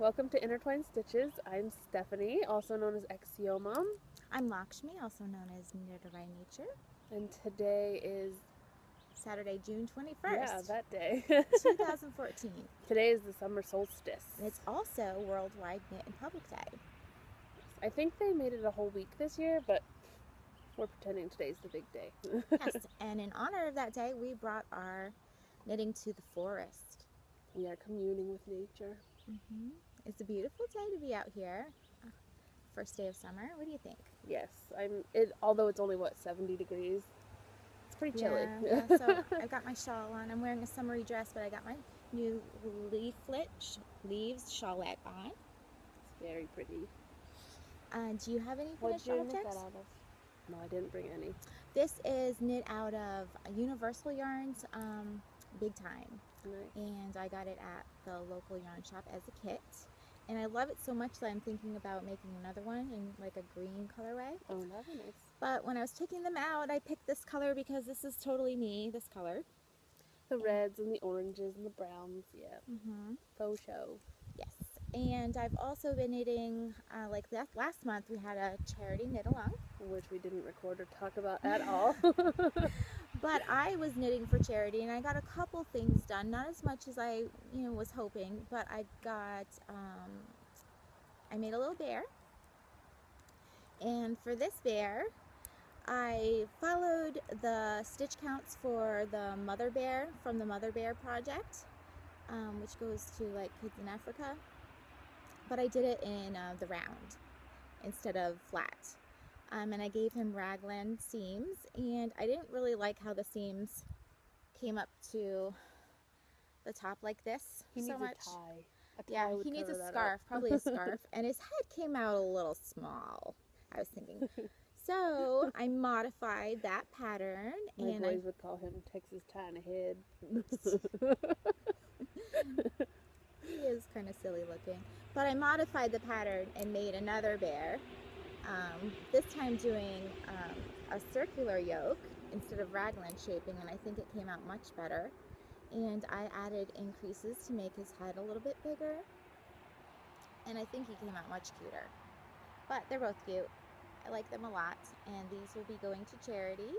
Welcome to Intertwined Stitches. I'm Stephanie, also known as XCO Mom, I'm Lakshmi, also known as Knitted by Nature. and today is, Saturday, June 21st, yeah, that day. 2014. Today is the summer solstice. And it's also Worldwide Knit and Public Day. I think they made it a whole week this year, but we're pretending today's the big day. Yes, and in honor of that day, we brought our knitting to the forest. We are communing with nature. It's a beautiful day to be out here. First day of summer. What do you think? Yes, although it's only, 70 degrees? It's pretty chilly. Yeah, so I got my shawl on. I'm wearing a summery dress, but I got my new leaves shawlette on. It's very pretty. Do you have any What finished did you knit objects? that out of? No, I didn't bring any. This is knit out of Universal Yarns, Big Time. Nice. And I got it at the local yarn shop as a kit. And I love it so much that I'm thinking about making another one in like a green colorway. Oh, that'd be nice. But when I was taking them out, I picked this color because this is totally me, this color. The reds and the oranges and the browns, yeah. Faux show. Yes. And I've also been knitting, like last month we had a charity knit along. Which we didn't record or talk about at all. But I was knitting for charity and I got a couple things done, not as much as I was hoping, but I got, I made a little bear. And for this bear, I followed the stitch counts for the mother bear from the Mother Bear Project, which goes to like kids in Africa. But I did it in the round instead of flat. And I gave him raglan seams, and I didn't really like how the seams came up to the top like this He so needs much. a tie. Yeah, he needs a scarf, probably a scarf, and his head came out a little small, I was thinking. So I modified that pattern. My boys would call him Texas tie in a head. He is kind of silly looking. But I modified the pattern and made another bear. This time doing a circular yoke instead of raglan shaping, and I think it came out much better. And I added increases to make his head a little bit bigger, and I think he came out much cuter. But they're both cute. I like them a lot, and these will be going to charity.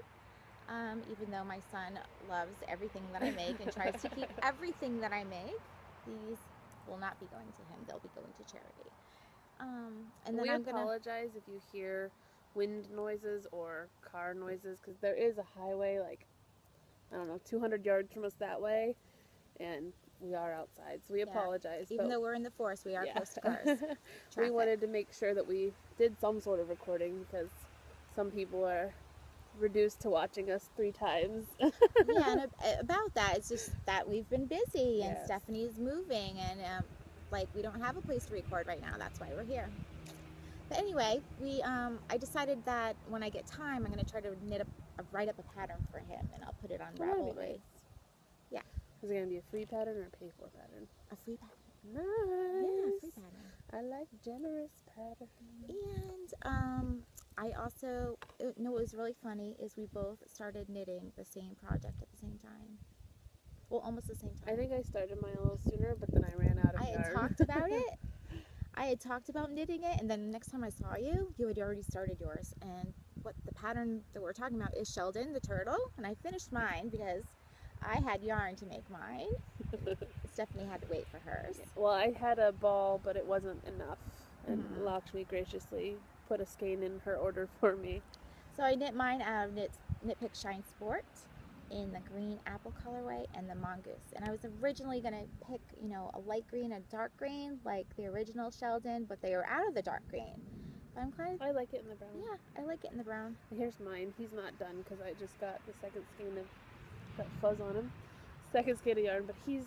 Even though my son loves everything that I make and tries to keep everything that I make, these will not be going to him. They'll be going to charity. And then we I'm gonna apologize if you hear wind noises or car noises, because there is a highway like, I don't know, 200 yards from us that way, and we are outside, so we apologize. Even though we're in the forest, we are close to cars. We wanted to make sure that we did some sort of recording, because some people are reduced to watching us 3 times. Yeah, and about that, it's just that we've been busy, and Yes. Stephanie's moving, and like we don't have a place to record right now. That's why we're here. But anyway, I decided that when I get time, I'm gonna try to write up a pattern for him, and I'll put it on Ravelry. Nice. Yeah. Is it gonna be a free pattern or a pay for pattern? A free pattern. Nice. Yeah, free pattern. I like generous patterns. And I also, what was really funny is we both started knitting the same project at the same time. Well, almost the same time. I think I started mine a little sooner, but then I ran out of I had yarn. talked about it. I had talked about knitting it, and then the next time I saw you, you had already started yours. And what the pattern that we're talking about is Sheldon the turtle, and I finished mine because I had yarn to make mine. Stephanie had to wait for hers. Well, I had a ball, but it wasn't enough, and Lakshmi graciously put a skein in her order for me. So I knit mine out of Knit Pick Shine Sport in the green apple colorway and the mongoose. And I was originally going to pick, a light green and a dark green, like the original Sheldon, but they were out of the dark green. But I'm kind of... I like it in the brown. Yeah, I like it in the brown. Here's mine. He's not done because I just got the second skein of that fuzz on him. Second skein of yarn, but he's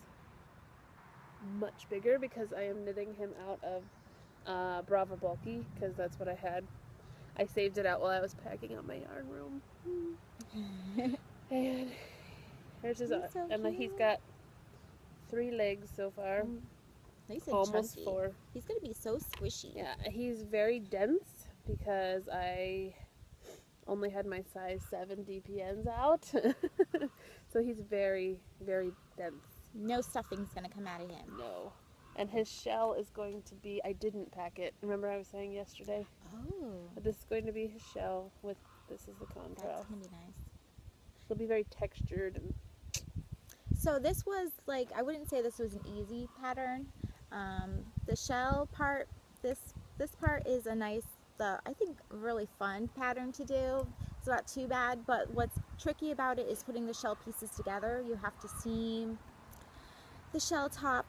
much bigger because I am knitting him out of Brava Bulky, because that's what I had. I saved it out while I was packing up my yarn room. And here's his arm. So and he's got 3 legs so far. Nice and Almost chunky. 4. He's going to be so squishy. Yeah, he's very dense because I only had my size 7 DPNs out. So he's very, very dense. No stuffing's going to come out of him. No. And his shell is going to be, I didn't pack it. Remember I was saying yesterday? Oh, But this is going to be his shell with, this is the that's contrast. gonna be nice. It'll be very textured and So this was like, I wouldn't say this was an easy pattern. The shell part, this part is a nice, I think really fun pattern to do. It's not too bad, but what's tricky about it is putting the shell pieces together. You have to seam the shell top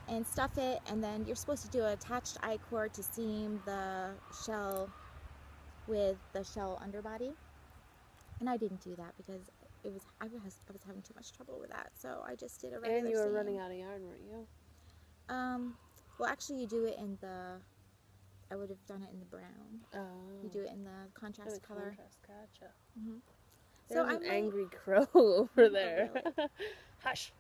and stuff it, and then you're supposed to do an attached I-cord to seam the shell with the shell underbody. And I didn't do that because I was having too much trouble with that, so I just did a regular and you were seam. running out of yarn, weren't you? Well, actually, you do it in the. I would have done it in the brown. Oh. You do it in the contrast color. Contrast, gotcha. Mm-hmm. There's So an angry crow over there. really? Hush.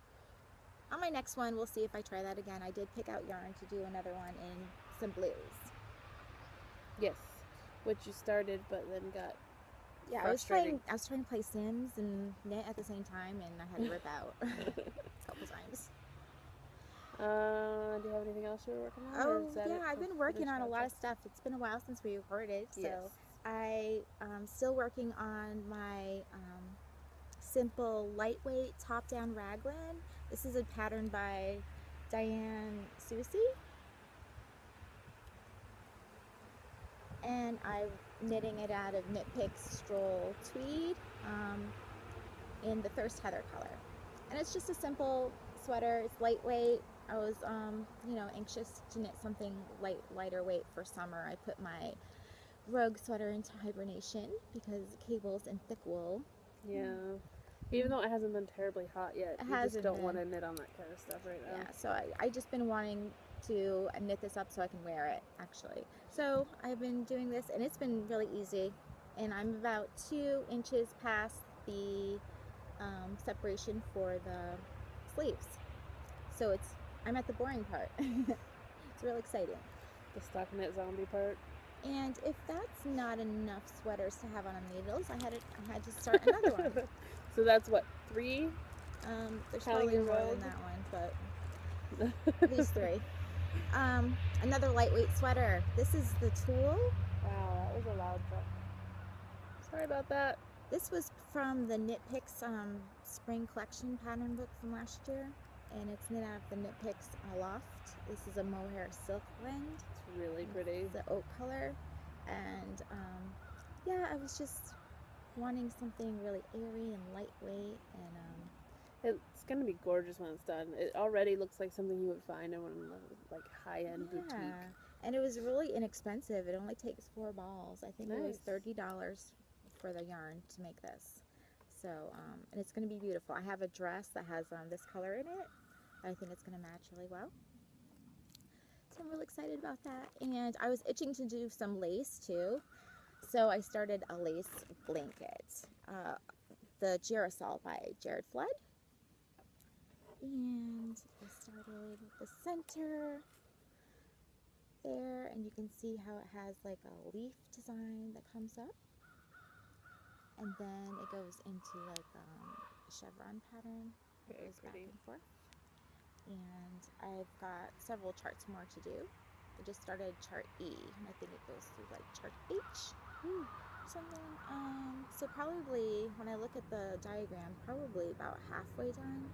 On my next one, we'll see if I try that again. I did pick out yarn to do another one in some blues. Yes, which you started, but then got. Yeah, I was trying to play Sims and knit at the same time, and I had to rip out a couple times. Do you have anything else you were working on? Oh, yeah, I've been working on a lot of stuff. It's been a while since we recorded, so yes. I'm still working on my simple, lightweight, top-down raglan. This is a pattern by Diane Susie. And I'm knitting it out of Knit Picks Stroll Tweed in the Thirst Heather color. And it's just a simple sweater. It's lightweight. I was, anxious to knit something lighter weight for summer. I put my Rogue sweater into hibernation because cables and thick wool. Yeah. Even though it hasn't been terribly hot yet, you just don't want to knit on that kind of stuff right now. Yeah, so I just been wanting to knit this up so I can wear it, actually. So I've been doing this, and it's been really easy. And I'm about 2 inches past the separation for the sleeves. So I'm at the boring part. It's really exciting. The stockinette zombie part. And if that's not enough sweaters to have on needles, I had to start another one. So that's what, 3? There's probably more than that one, but at least 3. Another lightweight sweater. This is the tulle. Wow, that was a loud truck. Sorry about that. This was from the Knit Picks spring collection pattern book from last year, and it's knit out of the Knit Picks Loft. This is a mohair silk blend. It's really pretty. It's the oak color, and yeah, I was just wanting something really airy and lightweight, and it's gonna be gorgeous when it's done. It already looks like something you would find in one of the high-end boutique. And it was really inexpensive. It only takes 4 balls. I think it was $30 for the yarn to make this. So and it's gonna be beautiful. I have a dress that has this color in it. I think it's gonna match really well. So I'm really excited about that. And I was itching to do some lace too. So I started a lace blanket. The Girasol by Jared Flood. And I started with the center there, and you can see how it has like a leaf design that comes up. And then it goes into like a chevron pattern. It goes back and forth. And I've got several charts more to do. I just started chart E, and I think it goes through like chart H. Something. So probably when I look at the diagram, probably about halfway done.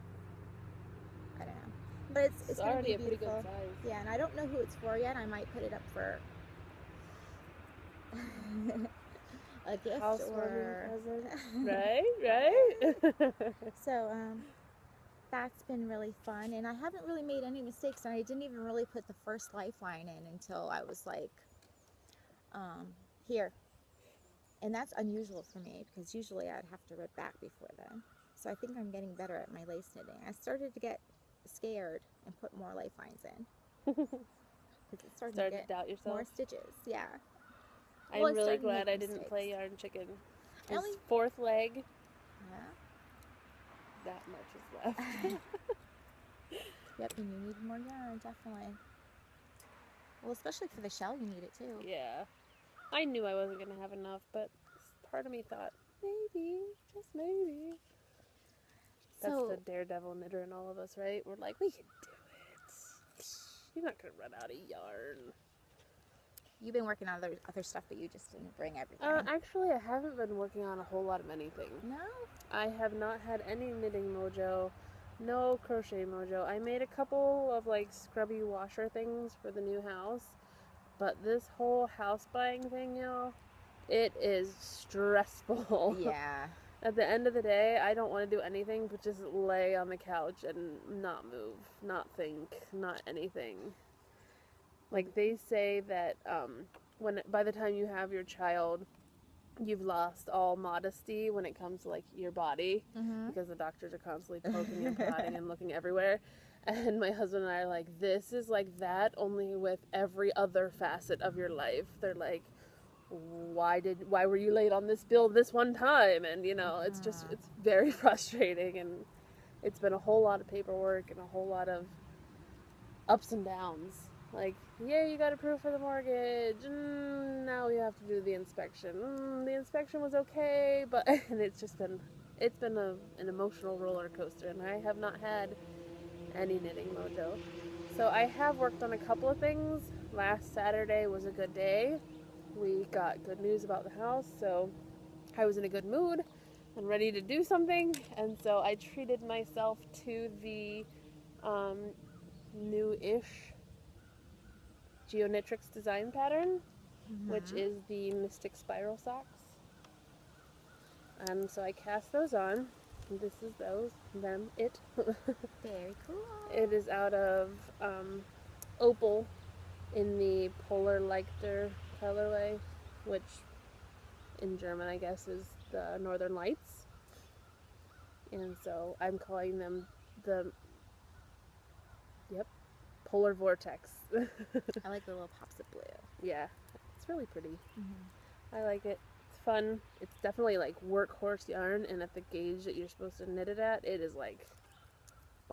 I don't know, but it's already a pretty good size. Yeah, and I don't know who it's for yet. I might put it up for a gift or right. So that's been really fun, and I haven't really made any mistakes, and I didn't even really put the first lifeline in until I was like here. And that's unusual for me because usually I'd have to rip back before then. So I think I'm getting better at my lace knitting. I started to get scared and put more lifelines in. Because it started to get doubt yourself. more stitches. Yeah. I'm really glad I didn't play Yarn Chicken. His 4th leg. Yeah. That much is left. Yep, and you need more yarn, definitely. Well, especially for the shell, you need it too. Yeah. I knew I wasn't going to have enough, but part of me thought, maybe, just maybe. That's the daredevil knitter in all of us, right? We're like, we can do it. You're not gonna run out of yarn. You've been working on other stuff, but you just didn't bring everything. Actually, I haven't been working on a whole lot of anything. No? I have not had any knitting mojo, no crochet mojo. I made a couple of like scrubby washer things for the new house, but this whole house buying thing, y'all, it is stressful. Yeah. At the end of the day, I don't want to do anything but just lay on the couch and not move, not think, not anything. Like they say that by the time you have your child, you've lost all modesty when it comes to like your body, because the doctors are constantly poking and prodding and looking everywhere. And my husband and I are like, this is like that, only with every other facet of your life. They're like, why were you late on this bill this one time? And it's very frustrating, and it's been a whole lot of paperwork and a whole lot of ups and downs. Like, yeah, you got approved for the mortgage, now we have to do the inspection. The inspection was okay, but and it's been an emotional roller coaster, and I have not had any knitting mojo. So I have worked on a couple of things. Last Saturday was a good day. We got good news about the house, so I was in a good mood and ready to do something, and so I treated myself to the new-ish Geonitrix design pattern, which is the Mystic Spiral socks. And so I cast those on. This is it. Very cool. It is out of Opal in the Polar Lichter colorway, which in German I guess is the Northern Lights. And so I'm calling them the Polar Vortex. I like the little pops of blue. Yeah, it's really pretty. I like it. It's fun. It's definitely like workhorse yarn, and at the gauge that you're supposed to knit it at, it is like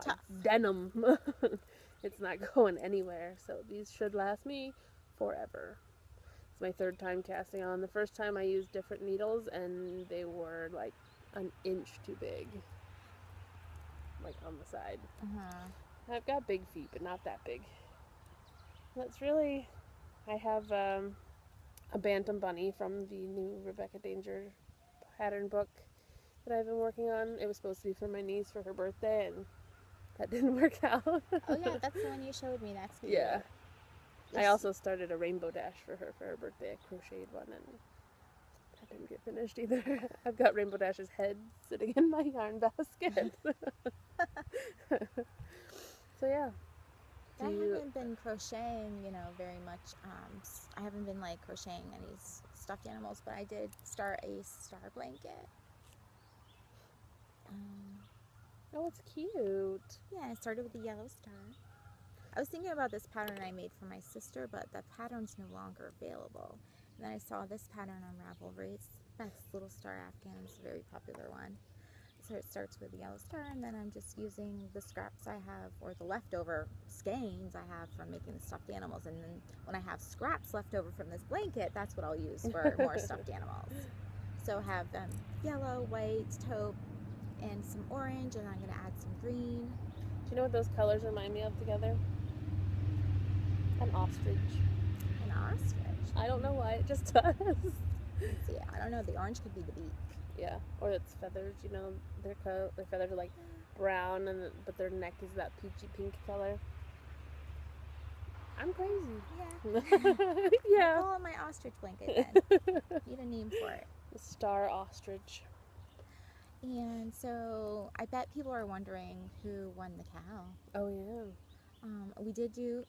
tough denim. It's not going anywhere, so these should last me forever. It's my third time casting on. The first time I used different needles, and they were like an inch too big, like on the side. I've got big feet, but not that big. That's really, I have a Bantam Bunny from the new Rebecca Danger pattern book that I've been working on. It was supposed to be for my niece for her birthday, and that didn't work out. Oh yeah, that's the one you showed me. That's cute. Yeah. I also started a Rainbow Dash for her birthday. I crocheted one, and that didn't get finished either. I've got Rainbow Dash's head sitting in my yarn basket. So yeah. I haven't been crocheting, very much. I haven't been like crocheting any stuffed animals, but I did start a star blanket. Oh, it's cute. Yeah, I started with the yellow star. I was thinking about this pattern I made for my sister, but the pattern's no longer available. And then I saw this pattern on Ravelry. That's Little Star Afghan. It's a very popular one. So it starts with the yellow star, and then I'm just using the scraps I have, or the leftover skeins I have from making the stuffed animals. And then when I have scraps left over from this blanket, that's what I'll use for more stuffed animals. So I have yellow, white, taupe, and some orange, and I'm going to add some green. Do you know what those colors remind me of together? An ostrich. An ostrich? I don't know why, it just does. Yeah, I don't know. The orange could be the beak. Yeah, or it's feathers, their feathers are like brown, but their neck is that peachy pink color. I'm crazy. Yeah. Yeah. Call it my ostrich blanket then. Need a name for it. The star ostrich. And so I bet people are wondering who won the cow. Oh yeah. We did do